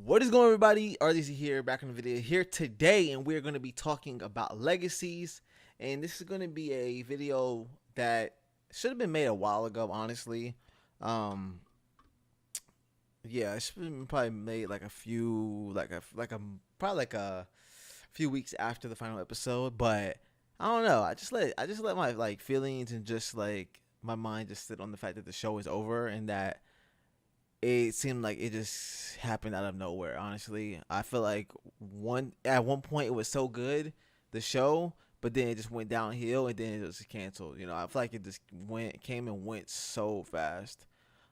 What is going on, everybody? RDC here, back in the video here today, and we're going to be talking about Legacies. And this is going to be a video that should have been made a while ago, honestly. Um, yeah, it should have been probably made like a few, probably like a few weeks after the final episode. But I don't know. I just let my like feelings and just like my mind just sit on the fact that the show is over and that it seemed like it just happened out of nowhere. Honestly, I feel like at one point it was so good, the show, but then it just went downhill and then it was canceled. I feel like it just came and went so fast.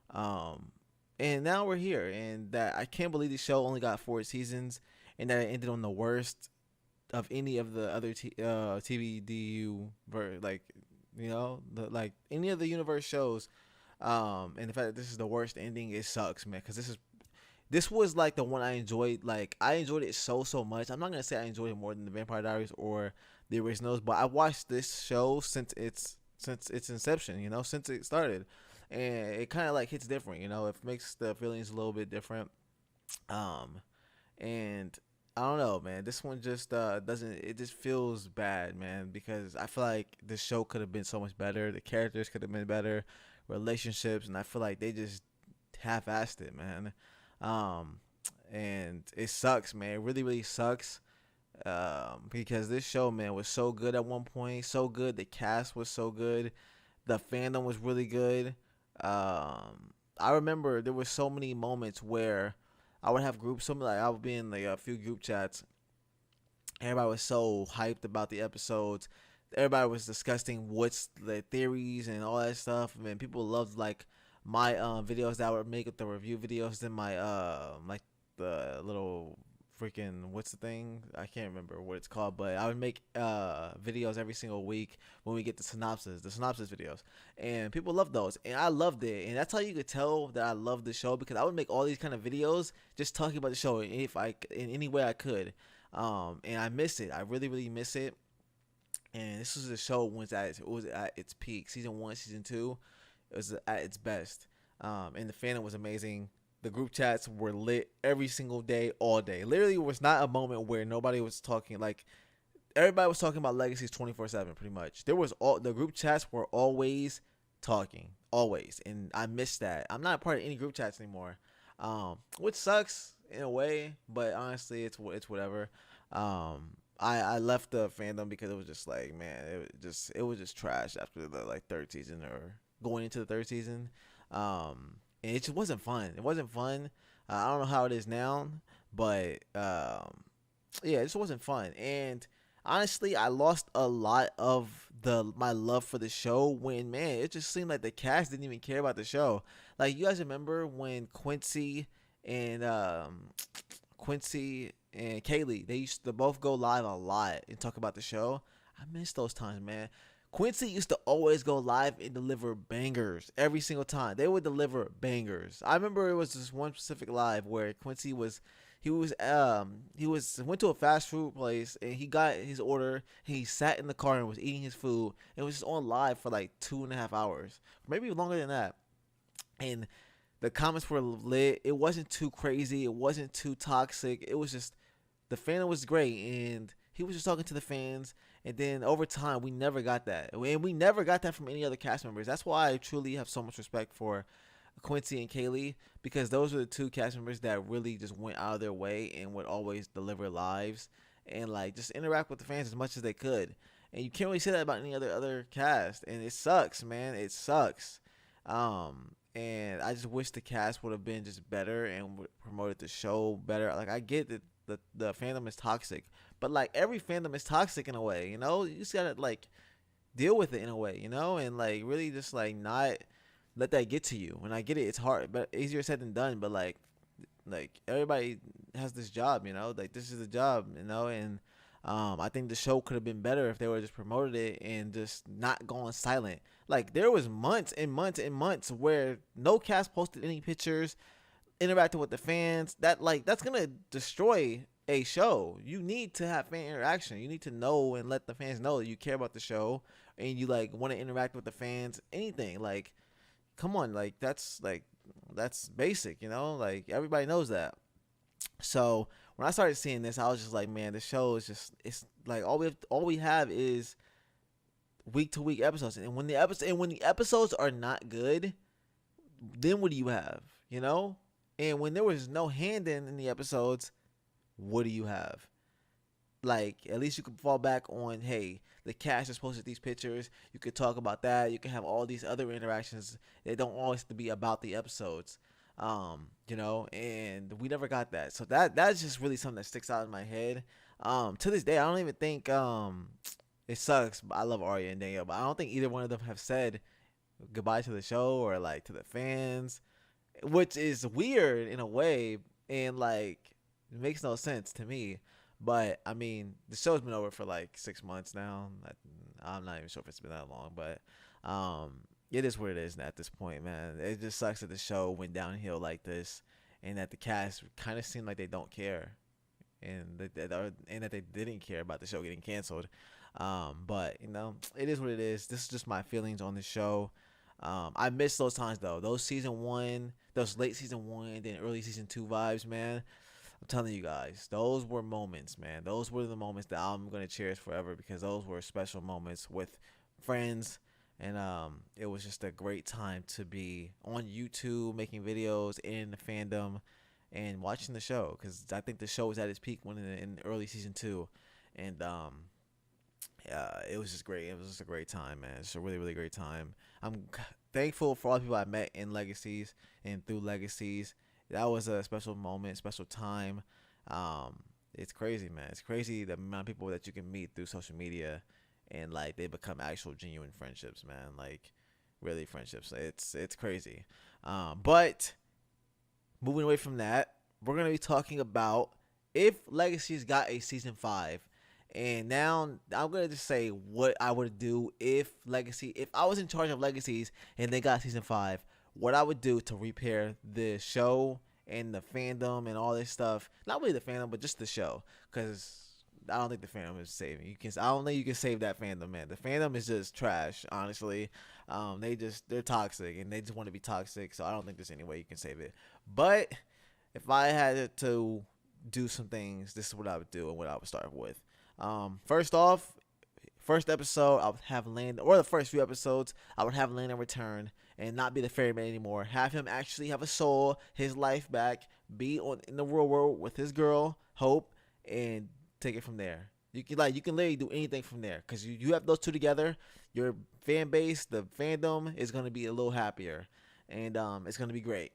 Um, and now we're here, and that I can't believe the show only got 4 seasons, and that it ended on the worst of any of the other TVDU like any of the universe shows. And the fact that this is the worst ending, it sucks, man. Because this was like the one I enjoyed. Like I enjoyed it so much. I'm not gonna say I enjoyed it more than the Vampire Diaries or the originals, but I watched this show since its inception. Since it started, and it kind of like hits different. It makes the feelings a little bit different. Um, and I don't know, man. This one just doesn't. It just feels bad, man, because I feel like the show could have been so much better. The characters could have been better, relationships, and I feel like they just half-assed it, man. Um, and it sucks, man. It really sucks. Because this show, man, was so good at one point, so good. The cast was so good. The fandom was really good. I remember there were so many moments where I would have groups. Something like I would be in like a few group chats. Everybody was so hyped about the episodes. Everybody was discussing what's the theories and all that stuff. Man, people loved like my videos that I would make with the review videos. Then my like the little freaking what's the thing? I can't remember what it's called, but I would make videos every single week when we get the synopsis videos, and people loved those, and I loved it, and that's how you could tell that I loved the show because I would make all these kind of videos just talking about the show if I in any way I could, and I miss it. I really miss it. And this was a show when it was at its peak. Season 1, season 2, it was at its best. And the fandom was amazing. The group chats were lit every single day, all day. Literally, was not a moment where nobody was talking. Like everybody was talking about Legacies 24/7, pretty much. The group chats were always talking, always, and I miss that. I'm not a part of any group chats anymore, which sucks in a way. But honestly, it's whatever. I left the fandom because it was just like, man, it was just trash after the like third season or going into the third season. And it just wasn't fun. It wasn't fun. I don't know how it is now, but yeah, it just wasn't fun. And honestly, I lost a lot of the my love for the show when, man, it just seemed like the cast didn't even care about the show. Like you guys remember when and Quincy and Kaylee, they used to both go live a lot and talk about the show. I miss those times, man. Quincy used to always go live and deliver bangers every single time. They would deliver bangers. I remember it was this one specific live where Quincy went to a fast food place and he got his order. And he sat in the car and was eating his food. And it was just on live for like 2.5 hours, maybe longer than that. And the comments were lit. It wasn't too crazy. It wasn't too toxic. It was just the fan was great, and he was just talking to the fans. And then over time, we never got that, and we never got that from any other cast members. That's why I truly have so much respect for Quincy and Kaylee because those were the two cast members that really just went out of their way and would always deliver lives and like just interact with the fans as much as they could. And you can't really say that about any other cast, and it sucks, man. It sucks. And I just wish the cast would have been just better and promoted the show better. Like I get that the fandom is toxic, but like every fandom is toxic in a way, You just gotta like deal with it in a way, and like really just like not let that get to you. And I get it, it's hard, but easier said than done. But like everybody has this job, like this is a job, and I think the show could have been better if they would have just promoted it and just not gone silent. Like there was months and months and months where no cast posted any pictures, interacting with the fans. That's gonna destroy a show. You need to have fan interaction. You need to know and let the fans know that you care about the show and you like want to interact with the fans. Anything like, come on, like that's basic. Like everybody knows that. So when I started seeing this, I was just like, man, the show is just, it's like all we have is week to week episodes, and when the episodes are not good, then what do you have? You know, and when there was no hand in the episodes, what do you have? Like, at least you could fall back on, hey, the cast has posted these pictures. You could talk about that. You can have all these other interactions. They don't always have to be about the episodes. And we never got that. So that's just really something that sticks out in my head. To this day, I don't even think it sucks. I love Arya and Danielle, but I don't think either one of them have said goodbye to the show or like to the fans, which is weird in a way, and like it makes no sense to me. But I mean, the show's been over for like 6 months now. I'm not even sure if it's been that long, but it is what it is at this point, man. It just sucks that the show went downhill like this, and that the cast kind of seemed like they don't care, and that they didn't care about the show getting canceled. But it is what it is. This is just my feelings on the show. I miss those times though. Those late season 1, then early season 2 vibes, man. I'm telling you guys, those were moments, man. Those were the moments that I'm gonna cherish forever, because those were special moments with friends, and it was just a great time to be on YouTube making videos in the fandom and watching the show, because I think the show was at its peak when in early season 2, and yeah, it was just great. It was just a great time, man. It's a really, really great time. I'm thankful for all the people I met in Legacies and through Legacies. That was a special moment, special time. It's crazy, man. It's crazy the amount of people that you can meet through social media, and like they become actual genuine friendships, man. Like really friendships. It's crazy. But moving away from that, we're gonna be talking about if Legacies got a season 5. And now I'm gonna just say what I would do if I was in charge of Legacies and they got season 5. What I would do to repair the show and the fandom and all this stuff. Not really the fandom, but just the show, because I don't think the fandom is saving. I don't think you can save that fandom, man. The fandom is just trash, honestly. They're toxic, and they just want to be toxic. So I don't think there's any way you can save it. But if I had to do some things, this is what I would do and what I would start with. First off, first episode I would have Landon, or the first few episodes I would have Landon return and not be the ferryman anymore. Have him actually have a soul, his life back, be in the real world with his girl Hope, and take it from there. You can literally do anything from there, because you have those two together. Your fan base, the fandom, is gonna be a little happier, and it's gonna be great.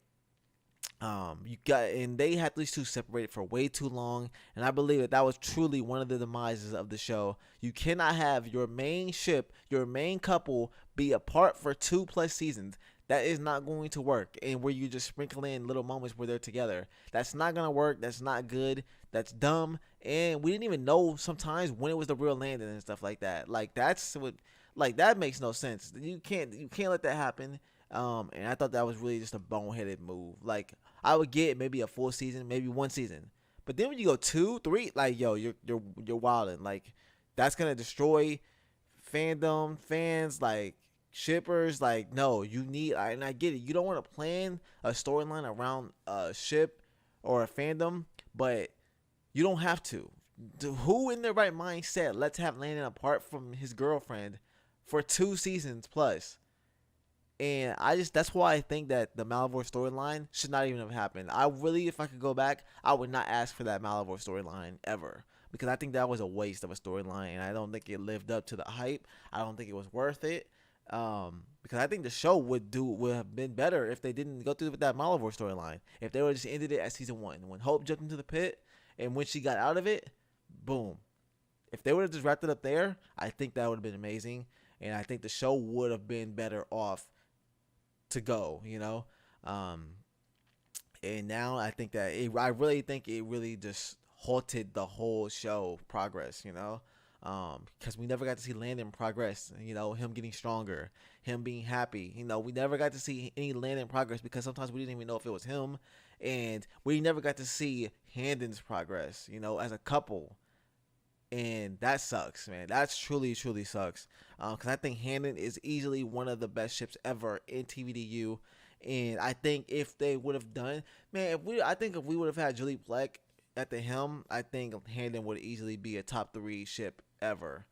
They had these two separated for way too long, and I believe that was truly one of the demises of the show. You cannot have your main ship, your main couple, be apart for 2+ seasons. That is not going to work. And where you just sprinkle in little moments where they're together, that's not gonna work. That's not good. That's dumb. And we didn't even know sometimes when it was the real Landon and stuff like that. That makes no sense. You can't let that happen. And I thought that was really just a boneheaded move. Like, I would get maybe a full season, maybe 1 season, but then when you go 2, 3, like, yo, you're wilding. Like, that's gonna destroy fandom, fans, like shippers. Like, no, and I get it. You don't want to plan a storyline around a ship or a fandom, but you don't have to. Who in their right mind said let's have Landon apart from his girlfriend for 2 seasons plus? And that's why I think that the Malivore storyline should not even have happened. If I could go back, I would not ask for that Malivore storyline ever, because I think that was a waste of a storyline, and I don't think it lived up to the hype. I don't think it was worth it. Because I think the show would have been better if they didn't go through with that Malivore storyline. If they would have just ended it at season 1, when Hope jumped into the pit, and when she got out of it, boom. If they would have just wrapped it up there, I think that would have been amazing, and I think the show would have been better off to go, and now I think that I really think it really just halted the whole show progress, because we never got to see Landon progress, him getting stronger, him being happy, we never got to see any Landon progress, because sometimes we didn't even know if it was him, and we never got to see Handon's progress, as a couple. And that sucks, man. That's truly, truly sucks. Because I think Handon is easily one of the best ships ever in TVDU. And I think if they would have done, man, I think if we would have had Julie Plec at the helm, I think Handon would easily be a top three ship ever.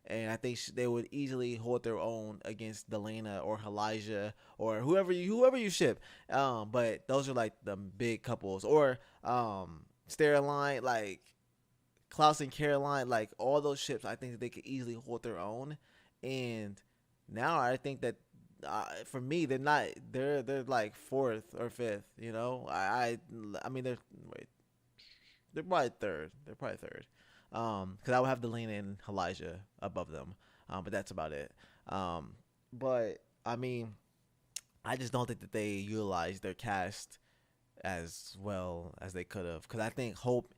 And I think they would easily hold their own against Delana or Elijah or whoever you ship. But those are like the big couples or Stereoline, like Klaus and Caroline, like all those ships. I think that they could easily hold their own. And now I think that for me, they're not. They're like fourth or fifth. You know, I mean wait, they're probably third. They're probably third. Because I would have Delana and Elijah above them. But that's about it. But I mean, I just don't think that they utilized their cast as well as they could have. Because I think Hope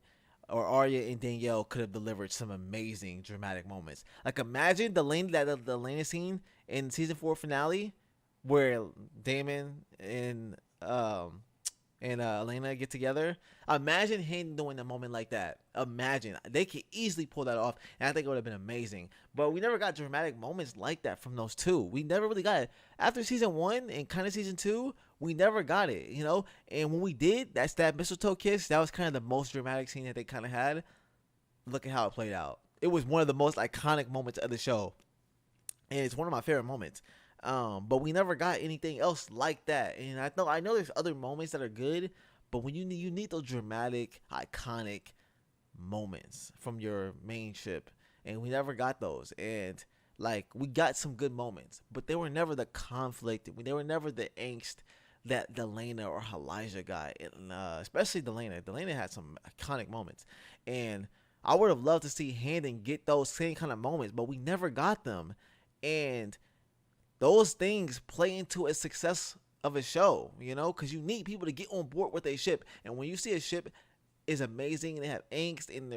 or Arya and Danielle could have delivered some amazing dramatic moments. Like imagine the Lena scene in season 4 finale where Damon and Elena get together. Imagine him doing a moment like that. Imagine they could easily pull that off, and I think it would have been amazing. But we never got dramatic moments like that from those two. We never really got it after season 1 and kind of season 2. We never got it, you know. And when we did, that's that mistletoe kiss. That was kind of the most dramatic scene that they kind of had. Look at how it played out. It was one of the most iconic moments of the show, and it's one of my favorite moments. But we never got anything else like that. And I know there's other moments that are good, but when you need those dramatic, iconic moments from your main ship, and we never got those. And like we got some good moments, but they were never the conflict. They were never the angst that Delana or Elijah got, and especially Delana. Delana had some iconic moments, and I would have loved to see Handon get those same kind of moments, but we never got them. And those things play into a success of a show, you know, because you need people to get on board with a ship. And when you see a ship is amazing and they have angst and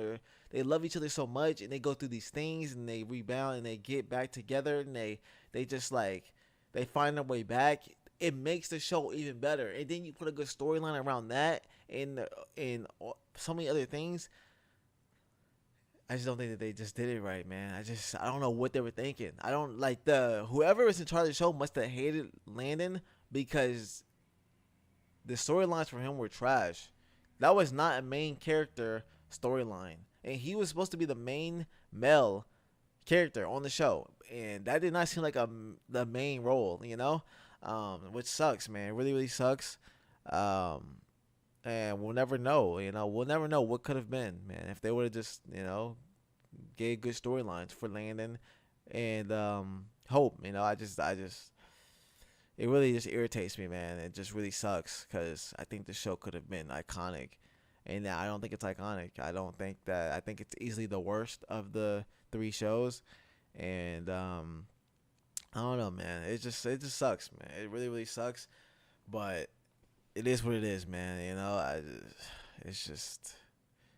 they love each other so much and they go through these things and they rebound and they get back together and they just like they find their way back, it makes the show even better. And then you put a good storyline around that and so many other things. I just don't think that they just did it right, man. I don't know what they were thinking. I don't like whoever was in charge of the show must have hated Landon because the storylines for him were trash. That was not a main character storyline, and he was supposed to be the main male character on the show, and that did not seem like the main role, you know, which sucks, man. It really, really sucks. And we'll never know, you know. We'll never know what could have been, man, if they would have just, you know, gave good storylines for Landon and Hope. You know, I just, it really just irritates me, man. It just really sucks because I think the show could have been iconic, and I don't think it's iconic. I think it's easily the worst of the 3 shows, and I don't know, man. It just sucks, man. It really, really sucks, but it is what it is, man. You know, it's just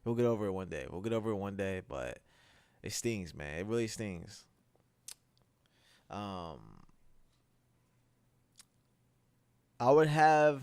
we'll get over it one day. We'll get over it one day, but it stings, man. It really stings. I would have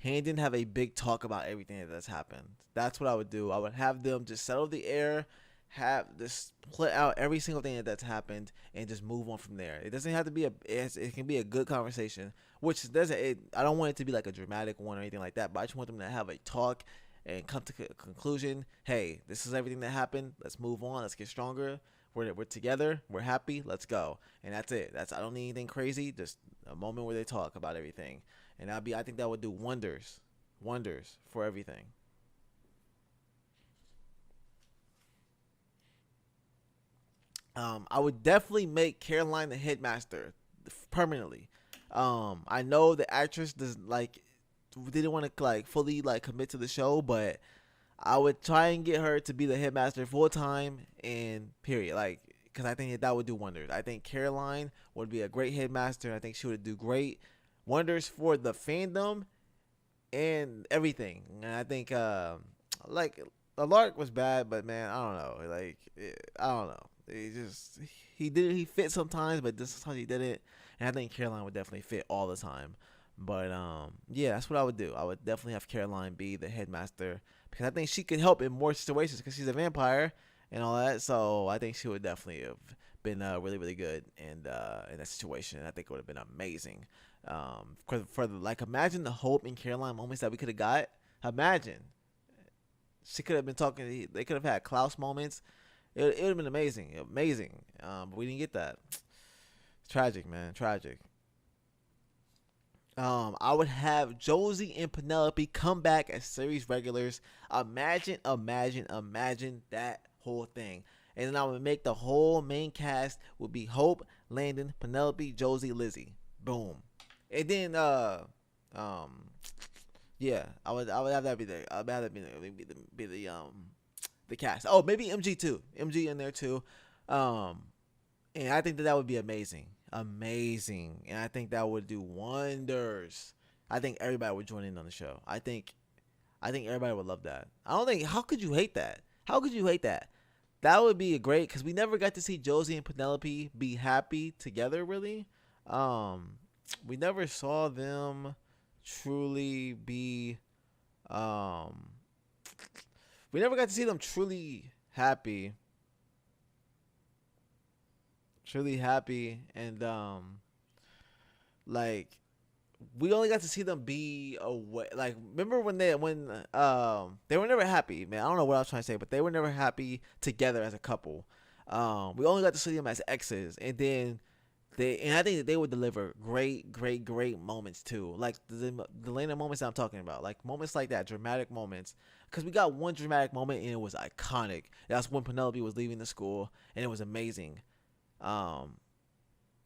Handon have a big talk about everything that's happened. That's what I would do. I would have them just settle the air, have just split out every single thing that's happened, and just move on from there. It doesn't have to be it can be a good conversation, which doesn't. I don't want it to be like a dramatic one or anything like that. But I just want them to have a talk and come to a conclusion. Hey, this is everything that happened. Let's move on. Let's get stronger. We're together. We're happy. Let's go. And that's it. I don't need anything crazy. Just a moment where they talk about everything. And I think that would do wonders for everything. I would definitely make Caroline the headmaster permanently. I know the actress didn't want to like fully like commit to the show, but I would try and get her to be the headmaster full time and period. Like, because I think that would do wonders. I think Caroline would be a great headmaster. I think she would do great wonders for the fandom and everything. And I think like Lark was bad, but man, I don't know. I don't know. He fit sometimes, but this time he didn't. And I think Caroline would definitely fit all the time. But yeah, that's what I would do. I would definitely have Caroline be the headmaster because I think she could help in more situations because she's a vampire and all that. So I think she would definitely have been really, really good in that situation. And I think it would have been amazing. For the, like, imagine the Hope and Caroline moments that we could have got. Imagine she could have been talking. They could have had Klaus moments. It would have been amazing, amazing. But we didn't get that. Tragic, man, tragic. I would have Josie and Penelope come back as series regulars. Imagine that whole thing. And then I would make the whole main cast would be Hope, Landon, Penelope, Josie, Lizzie. Boom. And then yeah, I would have that be the I would have that be the cast. Oh, maybe MG too. MG in there too. Um and I think that would be amazing. Amazing. And I think that would do wonders. I think everybody would join in on the show. I think everybody would love that. I don't think how could you hate that? How could you hate that? That would be a great cuz we never got to see Josie and Penelope be happy together really. We never saw them truly be um we never got to see them truly happy and like we only got to see them be away. Like remember when they were never happy, man. I don't know what I was trying to say, but they were never happy together as a couple. We only got to see them as exes, and then I think that they would deliver great moments too. Like the Lena moments that I'm talking about, like moments like that, dramatic moments. Because we got one dramatic moment and it was iconic. That's when Penelope was leaving the school, and it was amazing. Um,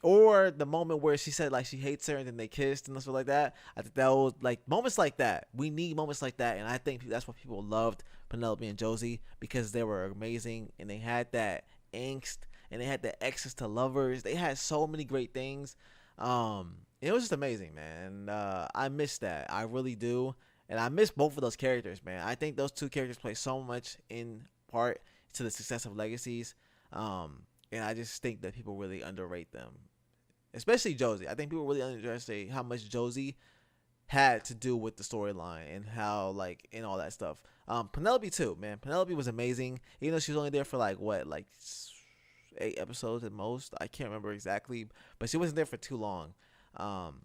or the moment where she said like she hates her and then they kissed and stuff like that. I think that was like moments like that. We need moments like that, and I think that's what people loved Penelope and Josie because they were amazing and they had that angst and they had the exes to lovers. They had so many great things. It was just amazing, man. And I miss that. I really do, and I miss both of those characters, man. I think those two characters play so much in part to the success of Legacies. And I just think that people really underrate them, especially Josie. I think people really underestimate how much Josie had to do with the storyline and how like and all that stuff. Penelope too, man. Penelope was amazing, even though she was only there for like what, like 8 episodes at most. I can't remember exactly, but she wasn't there for too long. And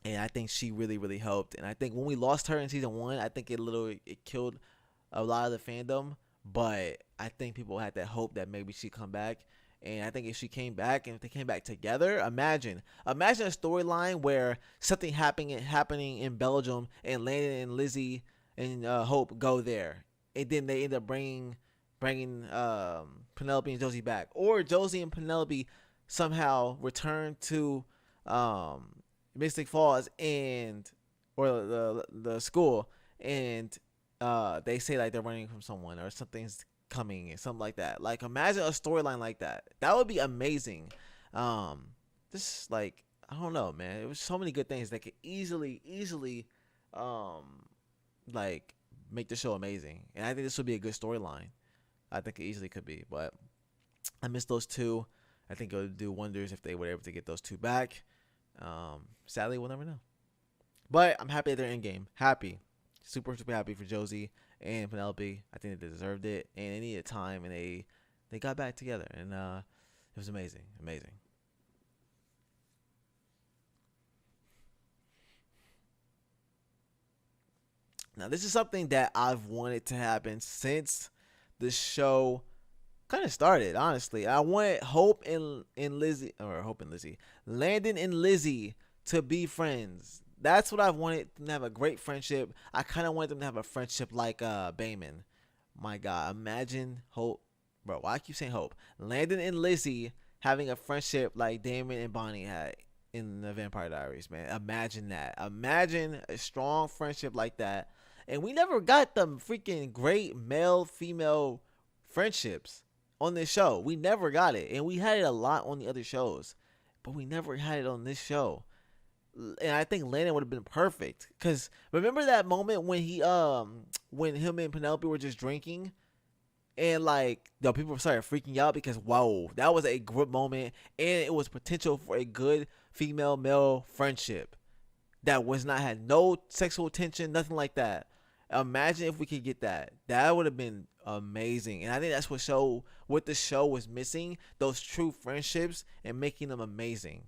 I think she really helped. And I think when we lost her in season 1, I think it killed a lot of the fandom. But I think people had that hope that maybe she'd come back. And I think if she came back and if they came back together, imagine a storyline where something happening in Belgium and Landon and Lizzie and Hope go there, and then they end up bringing Penelope and Josie back, or Josie and Penelope somehow return to Mystic Falls and or the school, and they say like they're running from someone or something's coming and something like that. Like imagine a storyline like that. That would be amazing. This like I don't know, man. It was so many good things that could easily like make the show amazing. And I think this would be a good storyline. I think it easily could be, but I miss those two. I think it would do wonders if they were able to get those two back. Sadly, we'll never know. But I'm happy that they're in game. Happy, super happy for Josie and Penelope. I think they deserved it, and they needed time, and they got back together, and it was amazing. Now, this is something that I've wanted to happen since the show kind of started. Honestly, I wanted Hope and Lizzie, Landon and Lizzie to be friends. That's what I wanted them to have, a great friendship. I kind of wanted them to have a friendship like Bayman. My God, imagine Hope, bro. Why I keep saying Hope? Landon and Lizzie having a friendship like Damon and Bonnie had in the Vampire Diaries, man. Imagine that. Imagine a strong friendship like that. And we never got them freaking great male female friendships on this show. We never got it, and we had it a lot on the other shows, but we never had it on this show. And I think Landon would have been perfect. Cause remember that moment when when him and Penelope were just drinking, and like the people started freaking out because whoa, that was a good moment, and it was potential for a good female male friendship that was not had no sexual tension, nothing like that. Imagine if we could get that. That would have been amazing. And I think that's what the show was missing, those true friendships and making them amazing.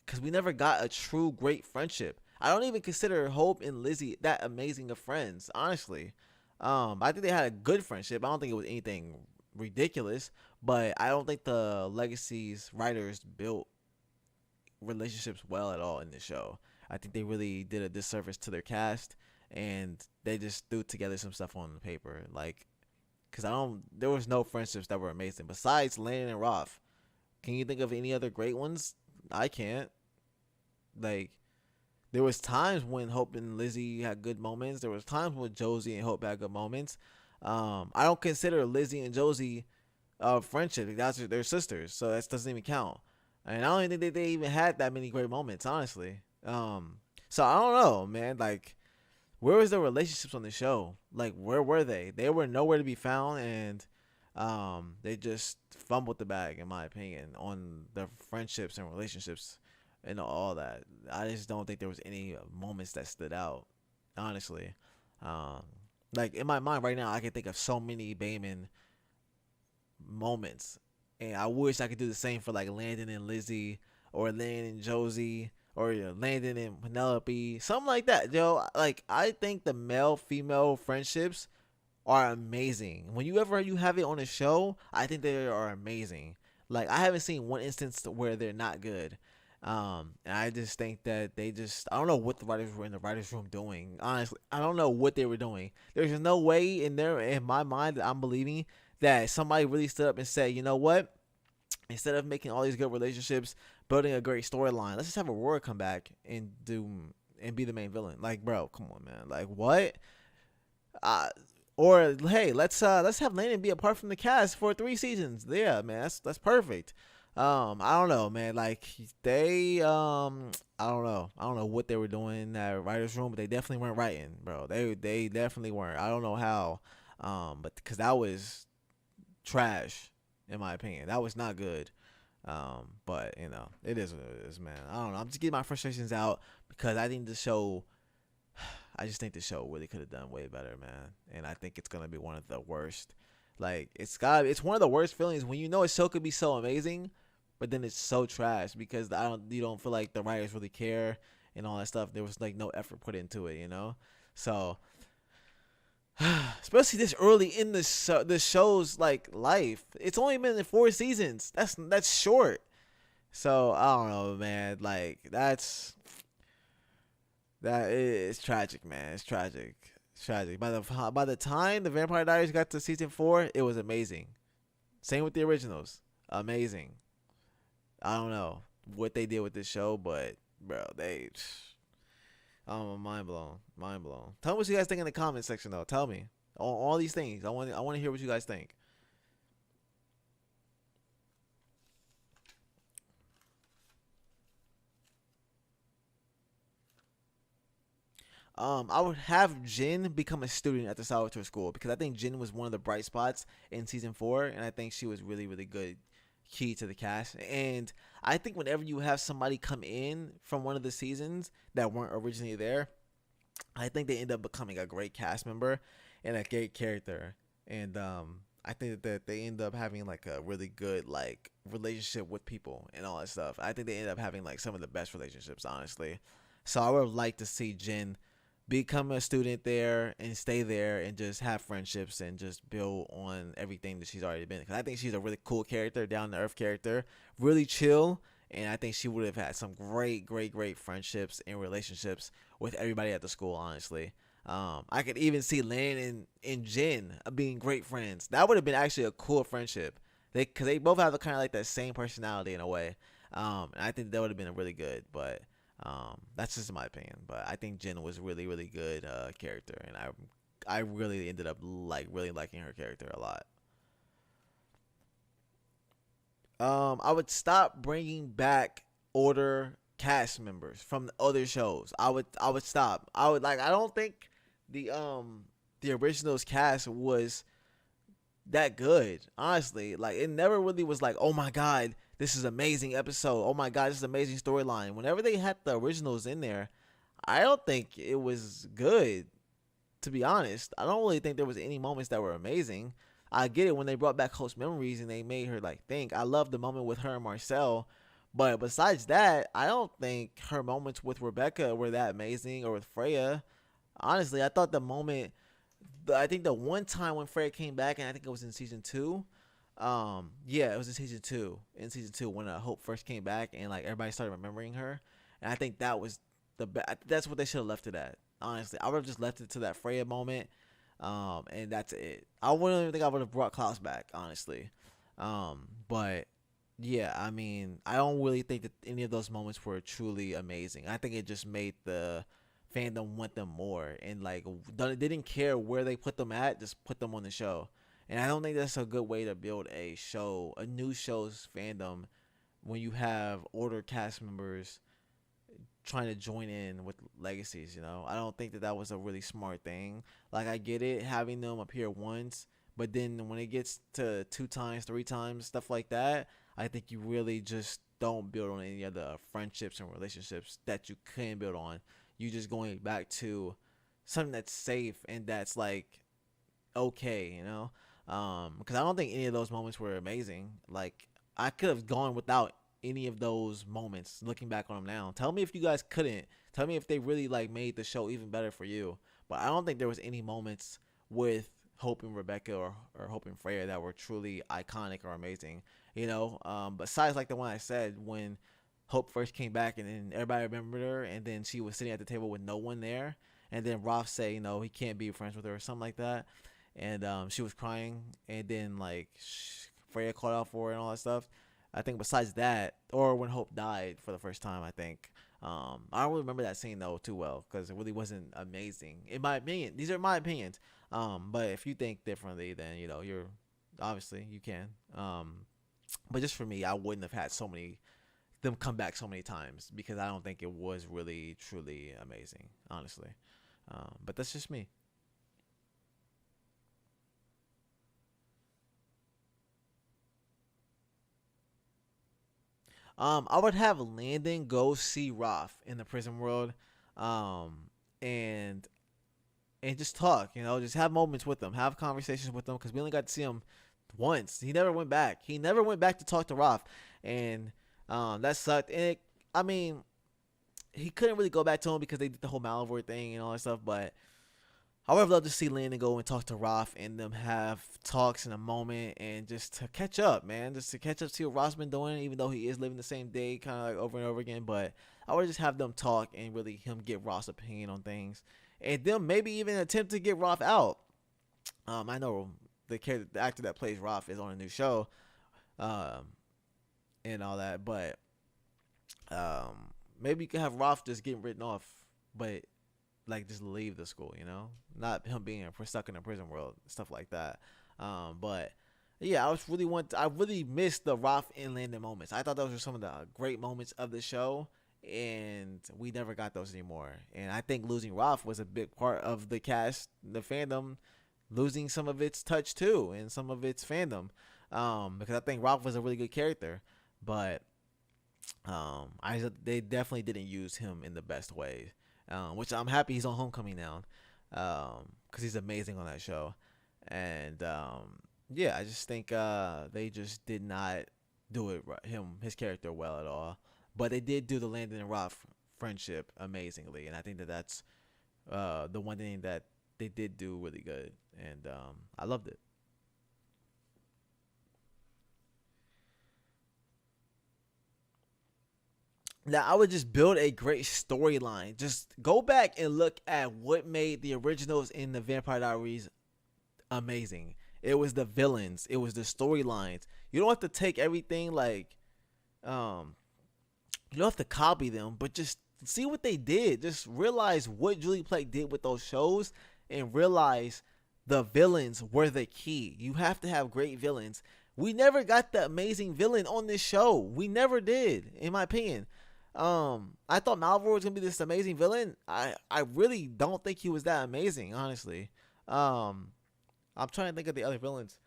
because we never got a true great friendship. I don't even consider Hope and Lizzie that amazing of friends, honestly. I think they had a good friendship. I don't think it was anything ridiculous, but I don't think the Legacies writers built relationships well at all in the show. I think they really did a disservice to their cast, and they just threw together some stuff on the paper. Like, cause I don't, there was no friendships that were amazing besides Landon and Roth. Can you think of any other great ones? I can't. Like, there was times when Hope and Lizzie had good moments. There was times when Josie and Hope had good moments. I don't consider Lizzie and Josie friendship. That's their sisters, so that doesn't even count. And I don't even think they even had that many great moments, honestly. So I don't know, man. Like, where was the relationships on the show? Like, where were they? They were nowhere to be found, and they just fumbled the bag, in my opinion, on the friendships and relationships and all that. I just don't think there was any moments that stood out, honestly. Um, like in my mind right now, I can think of so many Bayman moments, and I wish I could do the same for like Landon and Lizzie, or Landon and Josie, or Landon and Penelope, something like that. Yo, like I think the male female friendships are amazing. When you have it on a show, I think they are amazing. Like I haven't seen one instance where they're not good. And I just think that I don't know what the writers were in the writers room doing. Honestly, I don't know what they were doing. There's no way in my mind that I'm believing that somebody really stood up and said, you know what? Instead of making all these good relationships, building a great storyline, let's just have Aurora come back and be the main villain. Like, bro, come on, man. Like, what? Uh, or hey, let's have Landon be apart from the cast for 3 seasons. Yeah, man, that's perfect. I don't know, man. Like I don't know what they were doing in that writers room, but they definitely weren't writing, bro. They definitely weren't. I don't know how, but because that was trash, in my opinion. That was not good. But it is what it is, man. I don't know. I'm just getting my frustrations out because I just think the show really could have done way better, man. And I think it's gonna be one of the worst. Like it's one of the worst feelings when you know a show could be so amazing, but then it's so trash because you don't feel like the writers really care and all that stuff. There was like no effort put into it, So especially this early in the show's like life, it's only been in 4 seasons. That's short. So I don't know, man. Like that is tragic, man. It's tragic. It's tragic. By the time the Vampire Diaries got to season 4, it was amazing. Same with the originals. Amazing. I don't know what they did with this show, but bro, I'm mind blown. Mind blown. Tell me what you guys think in the comment section though. Tell me. All these things. I want to hear what you guys think. I would have Jin become a student at the Salvatore School because I think Jin was one of the bright spots in season 4, and I think she was really, really good, key to the cast. And I think whenever you have somebody come in from one of the seasons that weren't originally there, I think they end up becoming a great cast member and a great character. And I think that they end up having like a really good like relationship with people and all that stuff. I think they end up having like some of the best relationships, honestly. So I would like to see Jin become a student there and stay there and just have friendships and just build on everything that she's already been. Because I think she's a really cool character, down to earth character, really chill. And I think she would have had some great, great, great friendships and relationships with everybody at the school, honestly. I could even see Lan and Jin being great friends. That would have been actually a cool friendship. Because they both have kind of like that same personality in a way. And I think that would have been really good. But that's just my opinion. But I think Jin was really, really good character. And I really ended up really liking her character a lot. I would stop bringing back older cast members from the other shows. I would stop. I don't think the originals cast was that good. Honestly, like it never really was like, oh my god, this is amazing episode. Oh my god, this is amazing storyline. Whenever they had the originals in there, I don't think it was good. To be honest, I don't really think there was any moments that were amazing. I get it when they brought back Host Memories and they made her like think. I love the moment with her and Marcel, But besides that, I don't think her moments with Rebecca were that amazing, or with Freya. Honestly, I thought the moment, I think the one time when Freya came back, and I think it was in season two. Yeah, it was in season two. In season two, when Hope first came back, and like everybody started remembering her, and I think that was that's what they should have left it at. Honestly, I would have just left it to that Freya moment, and that's it. I wouldn't even think I would have brought Klaus back, honestly. But yeah, I mean, I don't really think that any of those moments were truly amazing. I think it just made the fandom want them more, and like they didn't care where they put them at, just put them on the show. And I don't think that's a good way to build a show, a new show's fandom, when you have older cast members trying to join in with Legacies. I don't think that was a really smart thing. Like, I get it having them appear once, but then when it gets to 2 times, 3 times, stuff like that, I think you really just don't build on any of the friendships and relationships that you can build on. You just going back to something that's safe and that's like okay. Because I don't think any of those moments were amazing. Like, I could have gone without any of those moments. Looking back on them now, tell me if you guys couldn't. Tell me if they really like made the show even better for you. But I don't think there was any moments with Hope and Rebecca, or Hope and Freya, that were truly iconic or amazing. Besides like the one I said, when Hope first came back and then everybody remembered her, and then she was sitting at the table with no one there, and then Roth say he can't be friends with her or something like that, and she was crying, and then like Freya called out for her and all that stuff. I think besides that, or when Hope died for the first time, I think I don't really remember that scene though too well, because it really wasn't amazing in my opinion. These are my opinions. But if you think differently, then you're obviously you can. But just for me, I wouldn't have had them come back so many times, because I don't think it was really truly amazing, honestly. But that's just me. I would have Landon go see Roth in the prison world, um, and just talk. Just have moments with them, have conversations with them, because we only got to see him once. He never went back. He never went back to talk to Roth, and that sucked. And I mean, he couldn't really go back to him because they did the whole Malivore thing and all that stuff, but I would have loved to see Landon go and talk to Roth, and them have talks in a moment, and just to catch up, man. Just to catch up, see what Roth's been doing, even though he is living the same day kind of like over and over again. But I would just have them talk, and really him get Roth's opinion on things. And them maybe even attempt to get Roth out. I know the actor that plays Roth is on a new show, um, and all that. But maybe you could have Roth just getting written off, but like just leave the school, not him being stuck in a prison world, stuff like that. But yeah, I really missed the Roth and Landon moments. I thought those were some of the great moments of the show, and we never got those anymore. And I think losing Roth was a big part of the cast, the fandom, losing some of its touch too, and some of its fandom. Because I think Roth was a really good character, but they definitely didn't use him in the best way. Which I'm happy he's on Homecoming now, because he's amazing on that show. And yeah, I just think they just did not do his character well at all. But they did do the Landon and Roth friendship amazingly, and I think that's the one thing that they did do really good, and I loved it. Now, I would just build a great storyline. Just go back and look at what made the originals in the Vampire Diaries amazing. It was the villains. It was the storylines. You don't have to take everything like, you don't have to copy them, but just see what they did. Just realize what Julie Plec did with those shows, and realize the villains were the key. You have to have great villains. We never got the amazing villain on this show. We never did, in my opinion. I thought Malvor was gonna be this amazing villain. I really don't think he was that amazing, honestly. I'm trying to think of the other villains,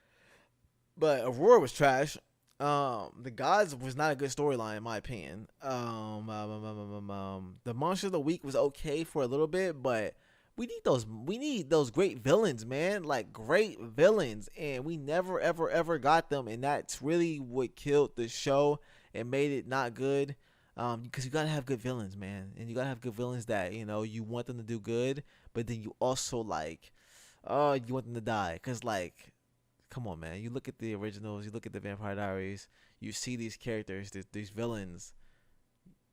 but Aurora was trash. The Gods was not a good storyline in my opinion. The Monster of the Week was okay for a little bit, but we need those. We need those great villains, man. Like great villains, and we never, ever, ever got them, and that's really what killed the show. it made it not good. Because you gotta have good villains, man, and you gotta have good villains that you want them to do good, but then you also like, oh, you want them to die. Cause like, come on, man, you look at the originals, you look at the Vampire Diaries, you see these characters, these villains,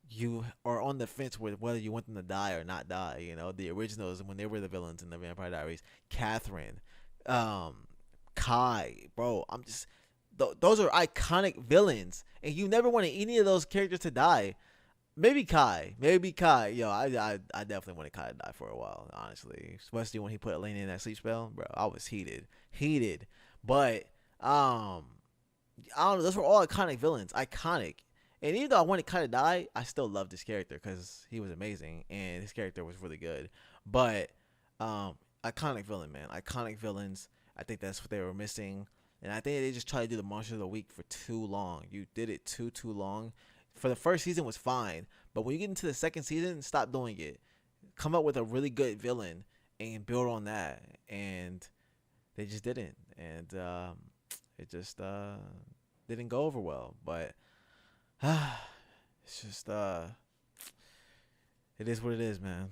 you are on the fence with whether you want them to die or not die. The originals when they were the villains in the Vampire Diaries, Catherine, um, Kai, bro. Those are iconic villains, and you never wanted any of those characters to die. Maybe Kai, maybe Kai. Yo, I definitely wanted Kai to die for a while, honestly, especially when he put Elena in that sleep spell, bro. I was heated. But I don't know. Those were all iconic villains, iconic. And even though I wanted Kai to die, I still loved this character because he was amazing and his character was really good. But iconic villain, man, iconic villains. I think that's what they were missing, and I think they just tried to do the Monster of the Week for too long. You did it too long. For the first season was fine, but when you get into the second season, stop doing it. Come up with a really good villain and build on that. And they just didn't, and it just didn't go over well. But it's just it is what it is, man.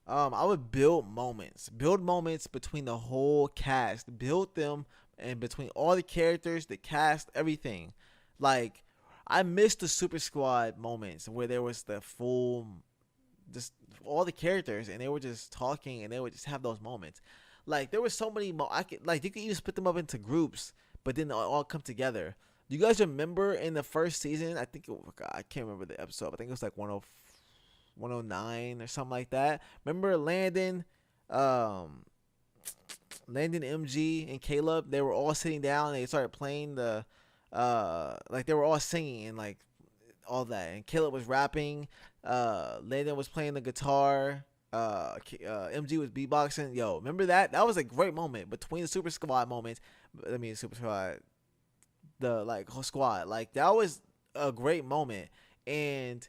I would build moments between the whole cast, build them, and between all the characters, the cast, everything. Like, I missed the Super Squad moments where there was the full, just all the characters, and they were just talking, and they would just have those moments. Like, there was so many, I could, like, you could even split them up into groups, but then they all come together. Do you guys remember in the first season? I think God, I can't remember the episode. I think it was like 109 or something like that. Remember um, Landon, MG, and Caleb? They were all sitting down. And they started playing like they were all singing and like all that. And Caleb was rapping. Landon was playing the guitar. MG was beatboxing. Yo, remember that? That was a great moment between the Super Squad moments. I mean, Super Squad, the like whole squad. Like that was a great moment, and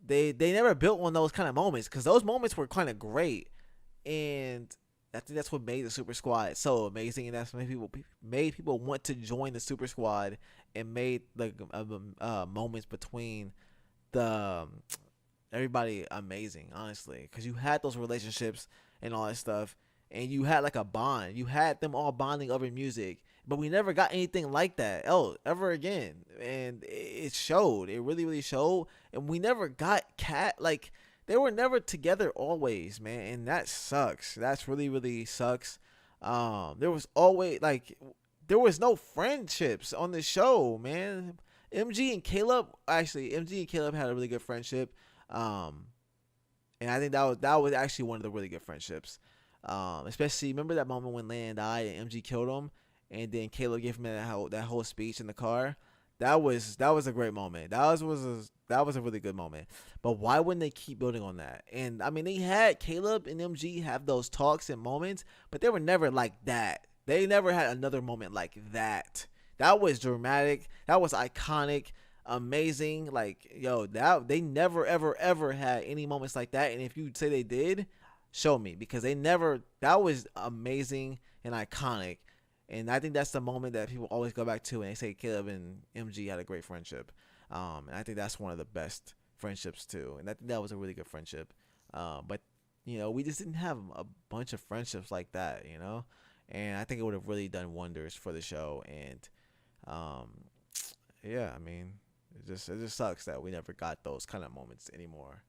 they never built on those kind of moments because those moments were kind of great, and I think that's what made the Super Squad so amazing, and that's what made people want to join the Super Squad, and made like moments between the everybody amazing, honestly, because you had those relationships and all that stuff, and you had like a bond. You had them all bonding over music, but we never got anything like that ever again, and it showed. It really, really showed, and we never got cat like they were never together always, man, and that sucks. That's really, really sucks. There was always like there was no friendships on the show, man. MG and Caleb had a really good friendship. Um, and I think that was actually one of the really good friendships. Especially remember that moment when Landon died and MG killed him, and then Caleb gave him that whole speech in the car. That was a great moment. That was a really good moment. But why wouldn't they keep building on that? And I mean, they had Caleb and MG have those talks and moments, but they were never like that. They never had another moment like that. That was dramatic. That was iconic, amazing. Like, yo, that they never ever ever had any moments like that. And if you say they did, show me, because they never. That was amazing and iconic. And I think that's the moment that people always go back to when they say Caleb and MG had a great friendship. And I think that's one of the best friendships too. And I think that was a really good friendship. But we just didn't have a bunch of friendships like that. And I think it would have really done wonders for the show. And yeah, I mean, it just sucks that we never got those kind of moments anymore.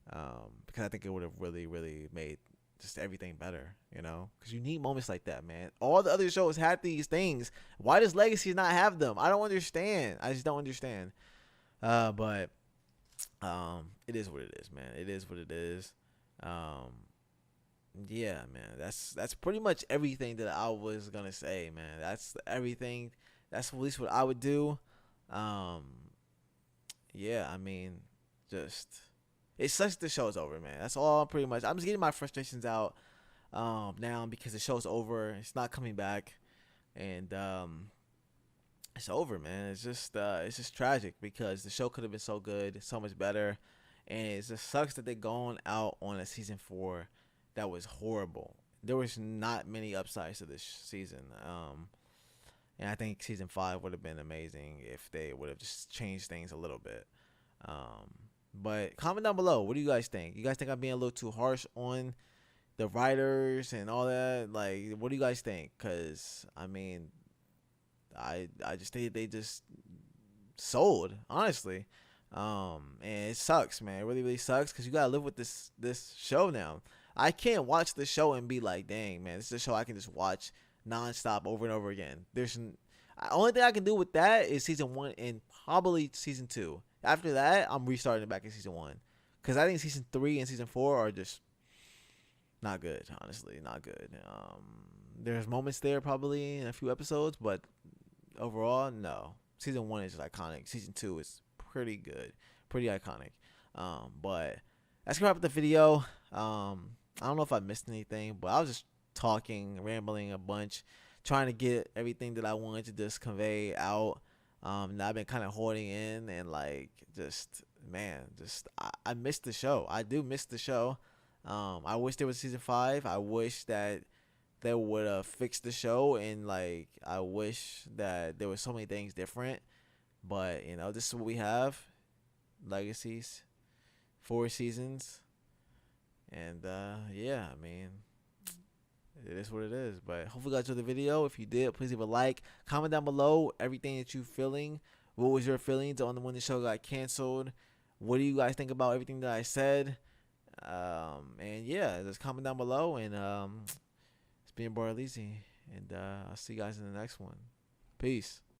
Because I think it would have really, really made just everything better, because you need moments like that, man. All the other shows had these things. Why does Legacies not have them? I don't understand. I just don't understand. But it is what it is, man. It is what it is. Yeah, man. That's pretty much everything that I was gonna say, man. That's everything. That's at least what I would do. Yeah, I mean, just it sucks the show's over, man. That's all pretty much. I'm just getting my frustrations out now because the show's over. It's not coming back, and it's over, man. It's just tragic because the show could have been so good, so much better, and it just sucks that they're going out on a season 4 that was horrible. there was not many upsides to this season. And I think season 5 would have been amazing if they would have just changed things a little bit. Um, but comment down below. What do you guys think? You guys think I'm being a little too harsh on the writers and all that? Like, what do you guys think? Cause I mean, I just think they just sold, honestly. And it sucks, man. It really, really sucks because you gotta live with this show now. I can't watch the show and be like, dang, man, this is a show I can just watch nonstop over and over again. Only thing I can do with that is season 1 and probably season 2. After that, I'm restarting back in season 1 because I think season 3 and season 4 are just not good. Honestly, not good. There's moments there probably in a few episodes, but overall, no. Season 1 is just iconic. Season 2 is pretty good, pretty iconic. But that's gonna wrap up the video. I don't know if I missed anything, but I was just talking, rambling a bunch, trying to get everything that I wanted to just convey out. That I've been kind of holding in, and like, just man, I missed the show. I do miss the show. I wish there was season 5. I wish that they would have fixed the show, and like, I wish that there was so many things different. But you know, this is what we have. Legacies, 4 seasons, and yeah, I mean, it is what it is. But hopefully you guys enjoyed the video. If you did, please leave a like, comment down below everything that you feeling. What was your feelings on when the show got canceled? What do you guys think about everything that I said? And yeah, just comment down below. And it's been Bar Lizzy, and I'll see you guys in the next one. Peace.